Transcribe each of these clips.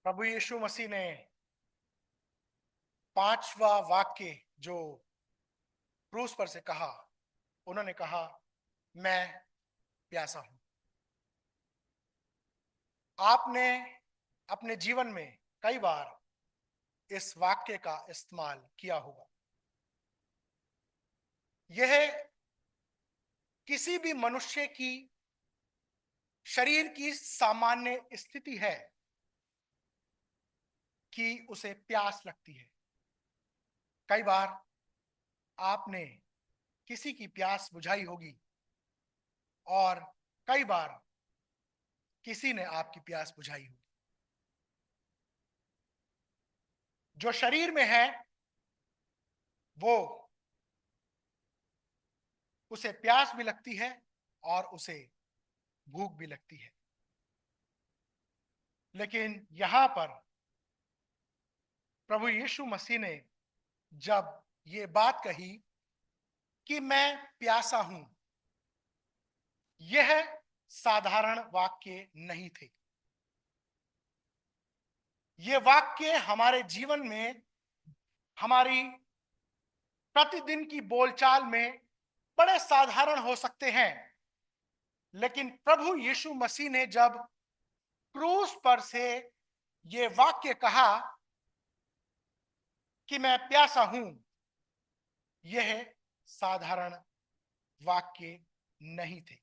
प्रभु यीशु मसीह ने पांचवा वाक्य जो क्रूस पर से कहा, उन्होंने कहा, मैं प्यासा हूं। आपने अपने जीवन में कई बार इस वाक्य का इस्तेमाल किया होगा। यह किसी भी मनुष्य की शरीर की सामान्य स्थिति है कि उसे प्यास लगती है। कई बार आपने किसी की प्यास बुझाई होगी और कई बार किसी ने आपकी प्यास बुझाई होगी। जो शरीर में है वो उसे प्यास भी लगती है और उसे भूख भी लगती है। लेकिन यहां पर प्रभु यीशु मसीह ने जब ये बात कही कि मैं प्यासा हूं, यह साधारण वाक्य नहीं थे। ये वाक्य हमारे जीवन में, हमारी प्रतिदिन की बोलचाल में बड़े साधारण हो सकते हैं। लेकिन प्रभु यीशु मसीह ने जब क्रूस पर से ये वाक्य कहा कि मैं प्यासा हूं, यह साधारण वाक्य नहीं थे।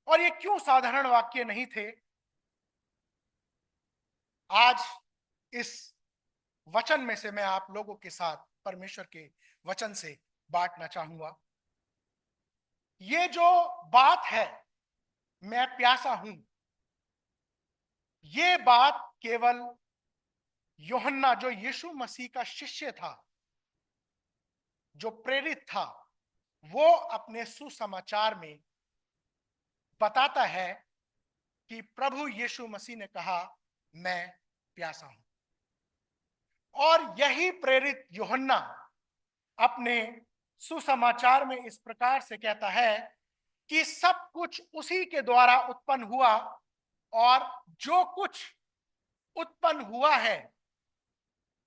और ये क्यों साधारण वाक्य नहीं थे, आज इस वचन में से मैं आप लोगों के साथ परमेश्वर के वचन से बांटना चाहूंगा। ये जो बात है, मैं प्यासा हूं, ये बात केवल यूहन्ना जो यीशु मसीह का शिष्य था, जो प्रेरित था, वो अपने सुसमाचार में बताता है कि प्रभु यीशु मसीह ने कहा, मैं प्यासा हूं। और यही प्रेरित यूहन्ना अपने सुसमाचार में इस प्रकार से कहता है कि सब कुछ उसी के द्वारा उत्पन्न हुआ और जो कुछ उत्पन्न हुआ है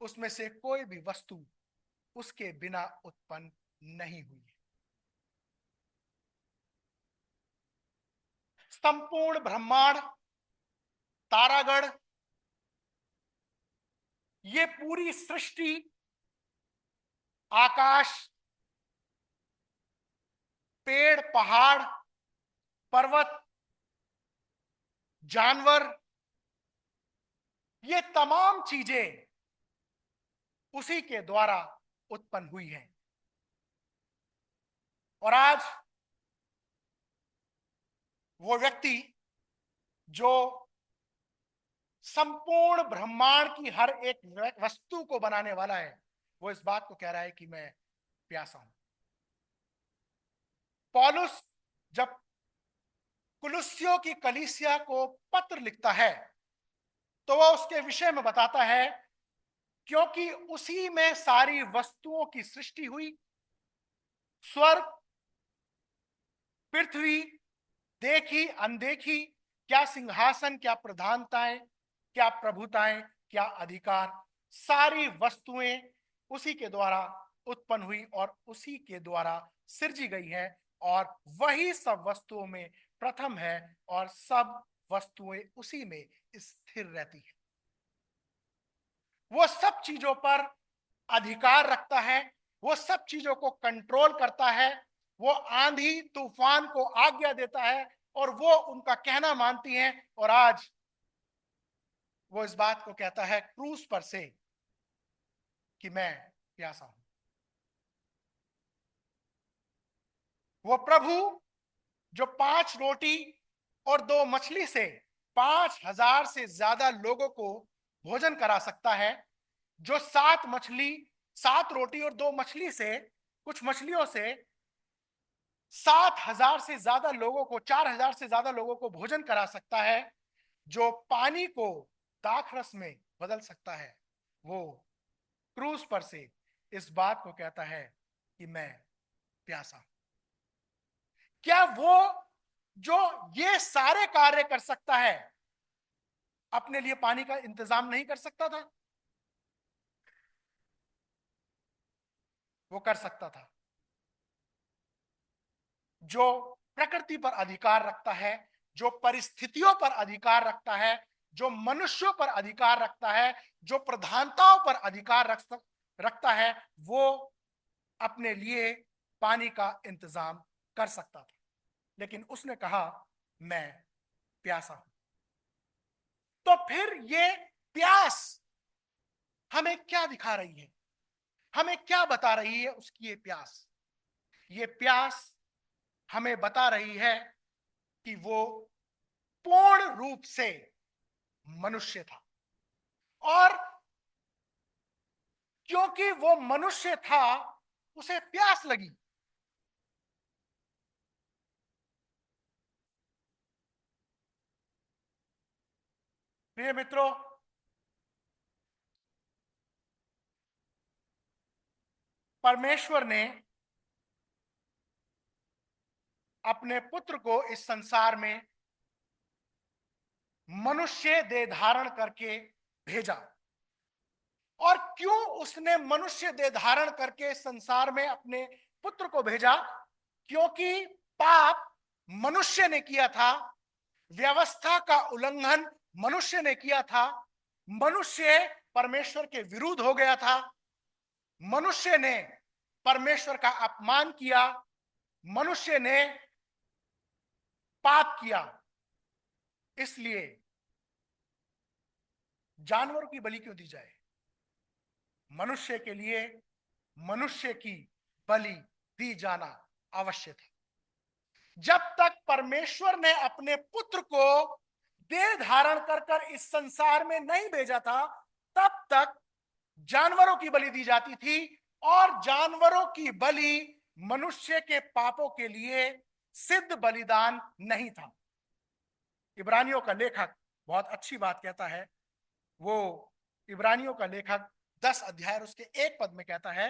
उसमें से कोई भी वस्तु उसके बिना उत्पन्न नहीं हुई है। संपूर्ण ब्रह्मांड, तारागण, ये पूरी सृष्टि, आकाश, पेड़, पहाड़, पर्वत, जानवर, ये तमाम चीजें उसी के द्वारा उत्पन्न हुई हैं। और आज वो व्यक्ति जो संपूर्ण ब्रह्मांड की हर एक वस्तु को बनाने वाला है, वो इस बात को कह रहा है कि मैं प्यासा हूं। पौलुस जब कुलुस्सियों की कलीसिया को पत्र लिखता है तो वह उसके विषय में बताता है, क्योंकि उसी में सारी वस्तुओं की सृष्टि हुई। स्वर्ग, पृथ्वी, देखी अनदेखी, क्या सिंहासन, क्या प्रधानताएं, क्या प्रभुताएं, क्या अधिकार, सारी वस्तुएं उसी के द्वारा उत्पन्न हुई और उसी के द्वारा सृजी गई है। और वही सब वस्तुओं में प्रथम है और सब वस्तुएं उसी में स्थिर रहती है। वो सब चीजों पर अधिकार रखता है, वो सब चीजों को कंट्रोल करता है, वो आंधी तूफान को आज्ञा देता है और वो उनका कहना मानती हैं। और आज वो इस बात को कहता है क्रूस पर से कि मैं प्यासा हूं। वो प्रभु जो 5 रोटी और 2 मछली से 5,000 से ज्यादा लोगों को भोजन करा सकता है, जो 7 रोटी और 2 मछली से, कुछ मछलियों से 7,000 से ज्यादा लोगों को, 4,000 से ज्यादा लोगों को भोजन करा सकता है, जो पानी को दाखरस में बदल सकता है, वो क्रूस पर से इस बात को कहता है कि मैं प्यासा हूं। क्या वो जो ये सारे कार्य कर सकता है, अपने लिए पानी का इंतजाम नहीं कर सकता था? वो कर सकता था। जो प्रकृति पर अधिकार रखता है, जो परिस्थितियों पर अधिकार रखता है, जो मनुष्यों पर अधिकार रखता है, जो प्रधानताओं पर अधिकार रखता है, वो अपने लिए पानी का इंतजाम कर सकता था। लेकिन उसने कहा, मैं प्यासा हूं। तो फिर ये प्यास हमें क्या दिखा रही है, हमें क्या बता रही है? उसकी ये प्यास हमें बता रही है कि वो पूर्ण रूप से मनुष्य था, और क्योंकि वो मनुष्य था, उसे प्यास लगी। प्रिय मित्रों, परमेश्वर ने अपने पुत्र को इस संसार में मनुष्य देह धारण करके भेजा। और क्यों उसने मनुष्य देह धारण करके संसार में अपने पुत्र को भेजा? क्योंकि पाप मनुष्य ने किया था, व्यवस्था का उल्लंघन मनुष्य ने किया था, मनुष्य परमेश्वर के विरुद्ध हो गया था, मनुष्य ने परमेश्वर का अपमान किया, मनुष्य ने पाप किया। इसलिए जानवरों की बलि क्यों दी जाए? मनुष्य के लिए मनुष्य की बलि दी जाना आवश्यक है। जब तक परमेश्वर ने अपने पुत्र को देह धारण कर इस संसार में नहीं भेजा था, तब तक जानवरों की बलि दी जाती थी, और जानवरों की बलि मनुष्य के पापों के लिए सिद्ध बलिदान नहीं था। इब्रानियों का लेखक बहुत अच्छी बात कहता है। वो इब्रानियों का लेखक 10 अध्याय उसके 1 पद में कहता है,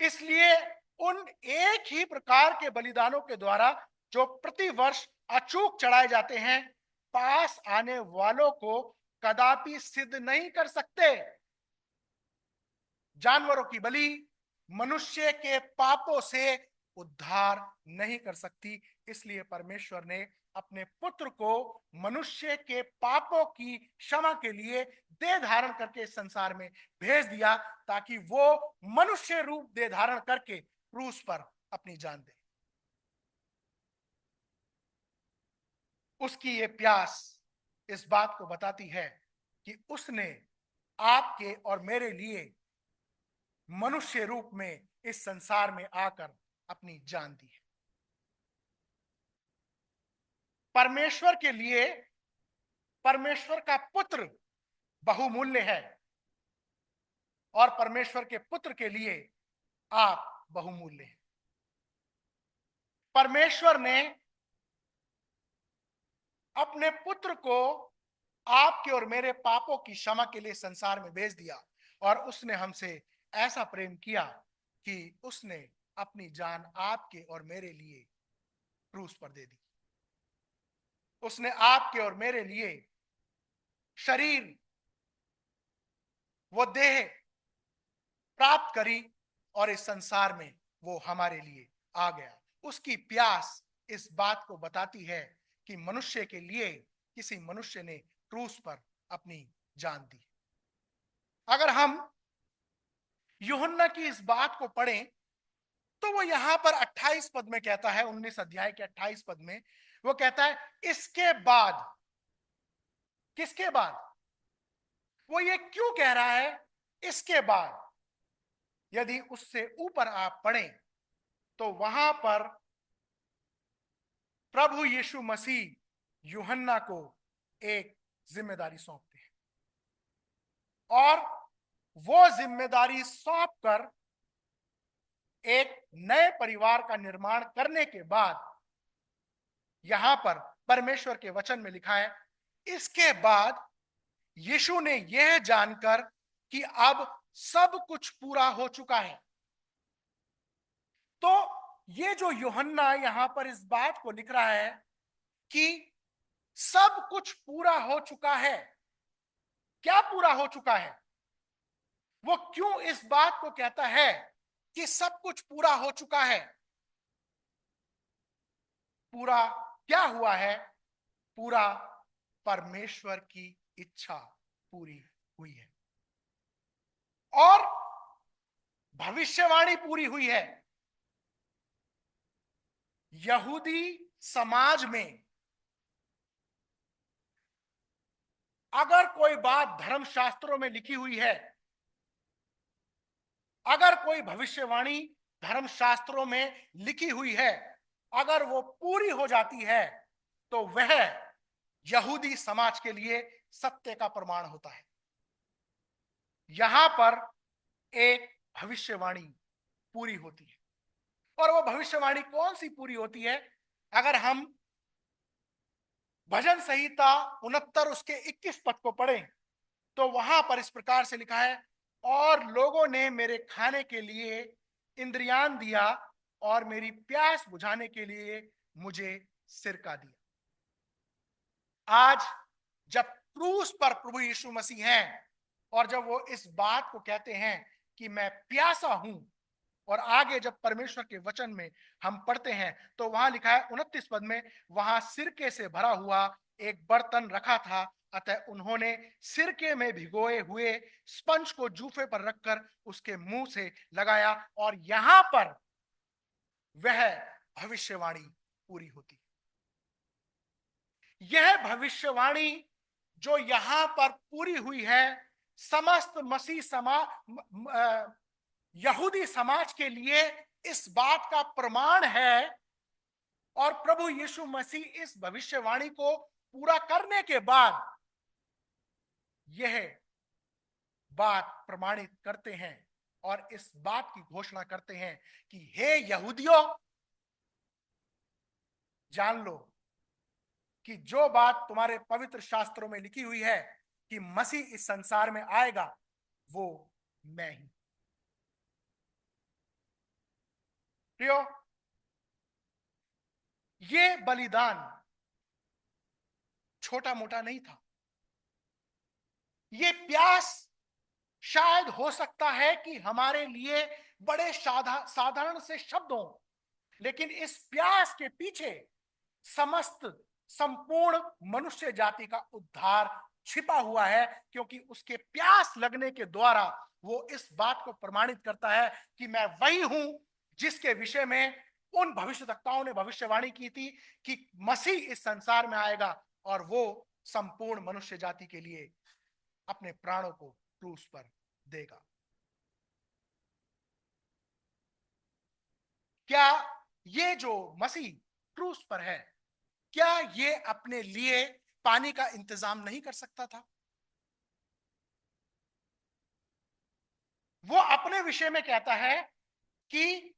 इसलिए उन एक ही प्रकार के बलिदानों के द्वारा जो प्रतिवर्ष अचूक चढ़ाए जाते हैं, पास आने वालों को कदापि सिद्ध नहीं कर सकते। जानवरों की बलि मनुष्य के पापों से उद्धार नहीं कर सकती। इसलिए परमेश्वर ने अपने पुत्र को मनुष्य के पापों की क्षमा के लिए देह धारण करके इस संसार में भेज दिया, ताकि वो मनुष्य रूप देह धारण करके क्रूस पर अपनी जान दे। उसकी ये प्यास इस बात को बताती है कि उसने आपके और मेरे लिए मनुष्य रूप में इस संसार में आकर अपनी जान दी है। परमेश्वर के लिए परमेश्वर का पुत्र बहुमूल्य है, और परमेश्वर के पुत्र के लिए आप बहुमूल्य हैं। परमेश्वर ने अपने पुत्र को आपके और मेरे पापों की क्षमा के लिए संसार में भेज दिया, और उसने हमसे ऐसा प्रेम किया कि उसने अपनी जान आपके और मेरे लिए क्रूस पर दे दी। उसने आपके और मेरे लिए शरीर, वो देह प्राप्त करी, और इस संसार में वो हमारे लिए आ गया। उसकी प्यास इस बात को बताती है कि मनुष्य के लिए किसी मनुष्य ने क्रूस पर अपनी जान दी। अगर हम यूहन्ना की इस बात को पढ़ें, तो वो यहां पर 28 पद में कहता है, 19 अध्याय के 28 पद में वो कहता है, इसके बाद। किसके बाद? वो ये क्यों कह रहा है इसके बाद? यदि उससे ऊपर आप पढ़ें, तो वहां पर प्रभु यीशु मसीह यूहन्ना को एक जिम्मेदारी सौंपते हैं, और वो जिम्मेदारी सौंप कर एक नए परिवार का निर्माण करने के बाद, यहां पर परमेश्वर के वचन में लिखा है, इसके बाद यीशु ने यह जानकर कि अब सब कुछ पूरा हो चुका है। तो ये जो यूहन्ना यहां पर इस बात को लिख रहा है कि सब कुछ पूरा हो चुका है। क्या पूरा हो चुका है? वो क्यों इस बात को कहता है कि सब कुछ पूरा हो चुका है? पूरा क्या हुआ है? पूरा परमेश्वर की इच्छा पूरी हुई है और भविष्यवाणी पूरी हुई है। यहूदी समाज में अगर कोई बात धर्मशास्त्रों में लिखी हुई है, अगर कोई भविष्यवाणी धर्मशास्त्रों में लिखी हुई है, अगर वो पूरी हो जाती है तो वह यहूदी समाज के लिए सत्य का प्रमाण होता है। यहां पर एक भविष्यवाणी पूरी होती है और वो भविष्यवाणी कौन सी पूरी होती है? अगर हम भजन संहिता 69 उसके 21 पद को पढ़ें तो वहां पर इस प्रकार से लिखा है, और लोगों ने मेरे खाने के लिए इंद्रियान दिया और मेरी प्यास बुझाने के लिए मुझे सिरका दिया। आज जब क्रूस पर प्रभु यीशु मसीह हैं और जब वो इस बात को कहते हैं कि मैं प्यासा हूं, और आगे जब परमेश्वर के वचन में हम पढ़ते हैं तो वहां लिखा है 29 पद में, वहां सिरके से भरा हुआ एक बर्तन रखा था, अतः उन्होंने सिरके में भिगोए हुए स्पंज को जूफे पर रखकर उसके मुंह से लगाया, और यहां पर वह भविष्यवाणी पूरी होती। यह भविष्यवाणी जो यहां पर पूरी हुई है, समस्त मसीह समाज, यहूदी समाज के लिए इस बात का प्रमाण है, और प्रभु यीशु मसीह इस भविष्यवाणी को पूरा करने के बाद यह बात प्रमाणित करते हैं और इस बात की घोषणा करते हैं कि हे यहूदियों, जान लो कि जो बात तुम्हारे पवित्र शास्त्रों में लिखी हुई है कि मसीह इस संसार में आएगा, वो मैं ही। प्रियो, ये बलिदान छोटा मोटा नहीं था। ये प्यास शायद हो सकता है कि हमारे लिए बड़े साधारण से शब्द हों, लेकिन इस प्यास के पीछे समस्त संपूर्ण मनुष्य जाति का उद्धार छिपा हुआ है, क्योंकि उसके प्यास लगने के द्वारा वो इस बात को प्रमाणित करता है कि मैं वही हूं जिसके विषय में उन भविष्यवक्ताओं ने भविष्यवाणी की थी कि मसीह इस संसार में आएगा और वो संपूर्ण मनुष्य जाति के लिए अपने प्राणों को क्रूस पर देगा। क्या ये जो मसीह क्रूस पर है, क्या ये अपने लिए पानी का इंतजाम नहीं कर सकता था? वो अपने विषय में कहता है कि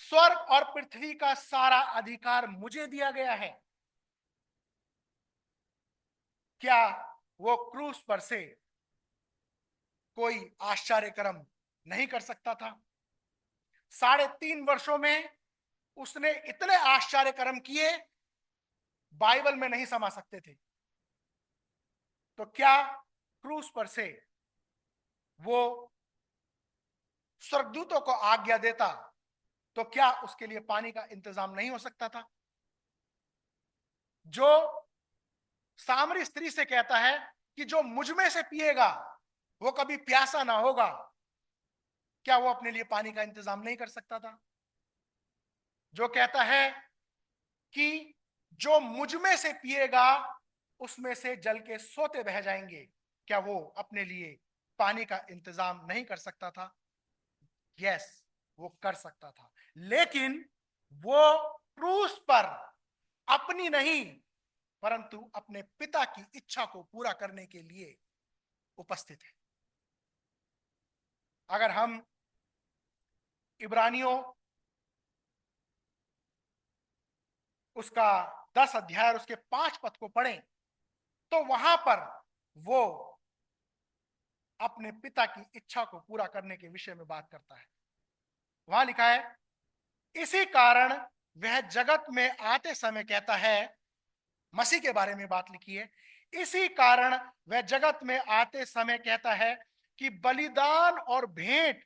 स्वर्ग और पृथ्वी का सारा अधिकार मुझे दिया गया है। क्या वो क्रूस पर से कोई आश्चर्य कर्म नहीं कर सकता था? 3.5 वर्षों में उसने इतने आश्चर्य कर्म किए, बाइबल में नहीं समा सकते थे। तो क्या क्रूस पर से वो स्वर्गदूतों को आज्ञा देता तो क्या उसके लिए पानी का इंतजाम नहीं हो सकता था? जो सामरी स्त्री से कहता है कि जो मुझ में से पिएगा वो कभी प्यासा ना होगा, क्या वो अपने लिए पानी का इंतजाम नहीं कर सकता था? जो कहता है कि जो मुझ में से पिएगा उसमें से जल के सोते बह जाएंगे, क्या वो अपने लिए पानी का इंतजाम नहीं कर सकता था? यस, वो कर सकता था, लेकिन वो क्रूस पर अपनी नहीं परंतु अपने पिता की इच्छा को पूरा करने के लिए उपस्थित है। अगर हम इब्रानियों उसका 10 अध्याय और उसके 5 पद को पढ़ें तो वहां पर वो अपने पिता की इच्छा को पूरा करने के विषय में बात करता है। वहां लिखा है, इसी कारण वह जगत में आते समय कहता है, मसीह के बारे में बात लिखी है, इसी कारण वह जगत में आते समय कहता है कि बलिदान और भेंट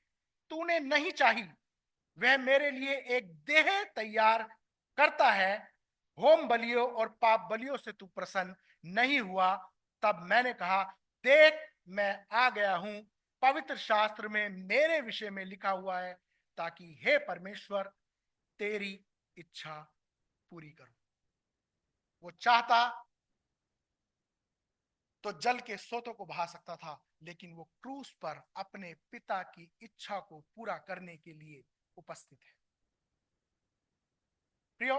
तूने नहीं चाही, वह मेरे लिए एक देह तैयार करता है। होम बलियों और पाप बलियों से तू प्रसन्न नहीं हुआ। तब मैंने कहा, देख मैं आ गया हूं, पवित्र शास्त्र में मेरे विषय में लिखा हुआ है, ताकि हे परमेश्वर तेरी इच्छा पूरी करूं। वो चाहता तो जल के सोतों को बहा सकता था, लेकिन वो क्रूस पर अपने पिता की इच्छा को पूरा करने के लिए उपस्थित है। प्रियो,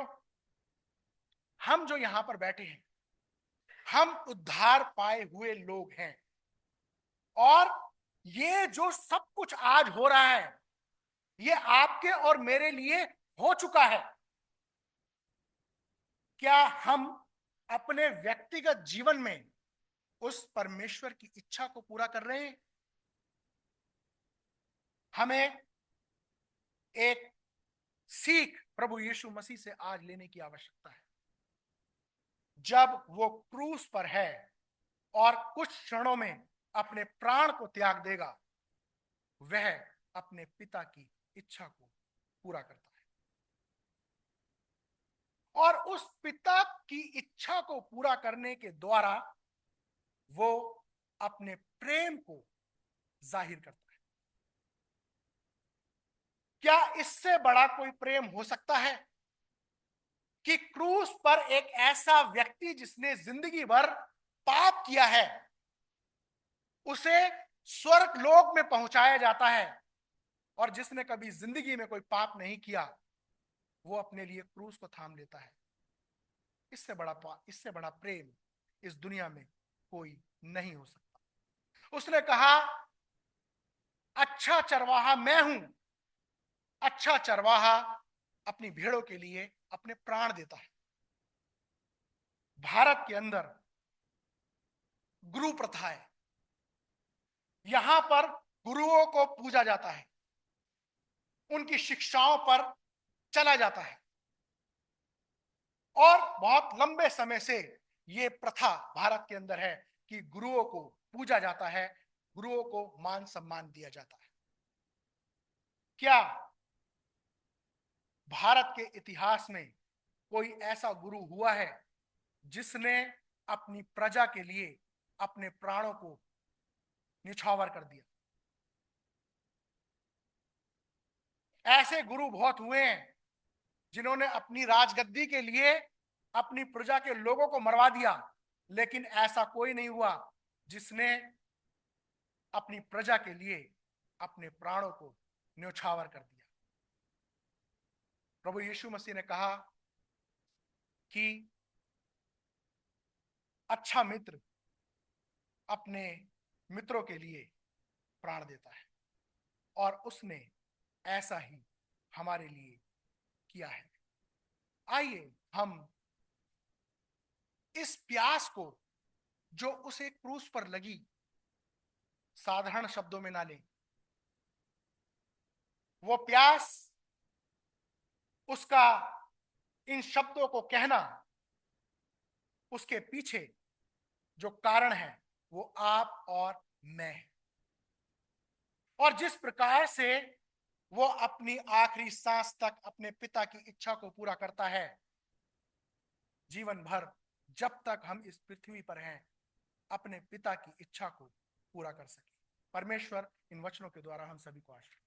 हम जो यहां पर बैठे हैं, हम उद्धार पाए हुए लोग हैं, और ये जो सब कुछ आज हो रहा है, ये आपके और मेरे लिए हो चुका है। क्या हम अपने व्यक्तिगत जीवन में उस परमेश्वर की इच्छा को पूरा कर रहे हैं? हमें एक सीख प्रभु यीशु मसीह से आज लेने की आवश्यकता है। जब वो क्रूस पर है और कुछ क्षणों में अपने प्राण को त्याग देगा, वह अपने पिता की इच्छा को पूरा करता है, और उस पिता की इच्छा को पूरा करने के द्वारा वो अपने प्रेम को जाहिर करता है। क्या इससे बड़ा कोई प्रेम हो सकता है कि क्रूस पर एक ऐसा व्यक्ति जिसने जिंदगी भर पाप किया है, उसे स्वर्ग लोक में पहुंचाया जाता है, और जिसने कभी जिंदगी में कोई पाप नहीं किया, वो अपने लिए क्रूस को थाम लेता है। इससे बड़ा प्रेम इस दुनिया में कोई नहीं हो सकता। उसने कहा, अच्छा चरवाहा मैं हूं, अच्छा चरवाहा अपनी भेड़ों के लिए अपने प्राण देता है। भारत के अंदर गुरु प्रथा है, यहां पर गुरुओं को पूजा जाता है, उनकी शिक्षाओं पर चला जाता है, और बहुत लंबे समय से यह प्रथा भारत के अंदर है कि गुरुओं को पूजा जाता है, गुरुओं को मान सम्मान दिया जाता है। क्या भारत के इतिहास में कोई ऐसा गुरु हुआ है जिसने अपनी प्रजा के लिए अपने प्राणों को निछावर कर दिया? ऐसे गुरु बहुत हुए हैं जिन्होंने अपनी राजगद्दी के लिए अपनी प्रजा के लोगों को मरवा दिया, लेकिन ऐसा कोई नहीं हुआ जिसने अपनी प्रजा के लिए अपने प्राणों को न्यौछावर कर दिया। प्रभु यीशु मसीह ने कहा कि अच्छा मित्र अपने मित्रों के लिए प्राण देता है, और उसने ऐसा ही हमारे लिए किया है। आइए हम इस प्यास को जो उसे क्रूस पर लगी साधारण शब्दों में ना लें। वो प्यास, उसका इन शब्दों को कहना, उसके पीछे जो कारण है वो आप और मैं है। और जिस प्रकार से वो अपनी आखिरी सांस तक अपने पिता की इच्छा को पूरा करता है, जीवन भर जब तक हम इस पृथ्वी पर हैं, अपने पिता की इच्छा को पूरा कर सके। परमेश्वर इन वचनों के द्वारा हम सभी को आशीर्वाद